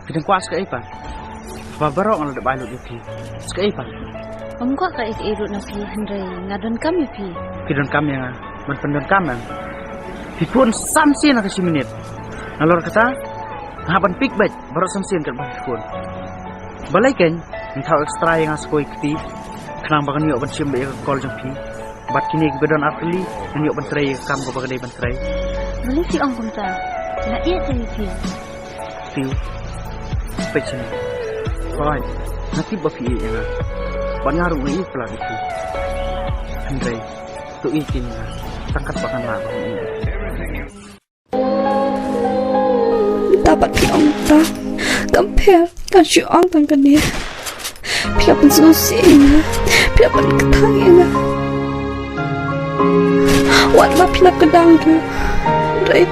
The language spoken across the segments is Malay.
Pidang kuat sekali pa. Babarok ang ladabay lo pi. Sekali pa. Omko ka irut na pi Henry ngadon kami pi. Pidon kami nga menpendon kami. Pipun samsin na kasi minit. Nalor kata haban pikbet baru samsin kat pipun. Balai kan entau ekstra yang askoi kti. Kenang bagan yok ban sim be kol jong pi. Bat kini bedon artli yang yok ban tray kam ko bagadai ban tray. Balai pi ong kumta. Na iya tadi pi. Pi. Pecin. Koi. Nanti bapi yang banyak orang ini pelan itu. Andre, tu izin tangkat bahan lah. Dapat piang tak compare kan syuang tangkan dia. Pia pun susi ina, pia pun ketang ina. Watlah pia kedang tu, Andre.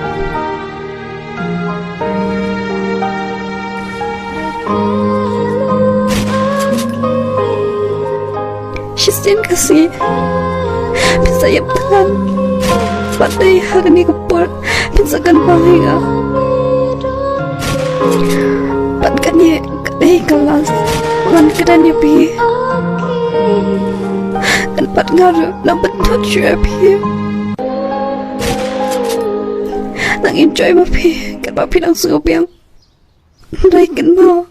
Sistem kasih saya pelan pandai hari ni kepot pensakan bahaya patkan ye kadai kelas kan kedan ye pi kan pat ngaru na betul je pi nang enjoy ma pi kan ma pi nang sup yang dai kan ma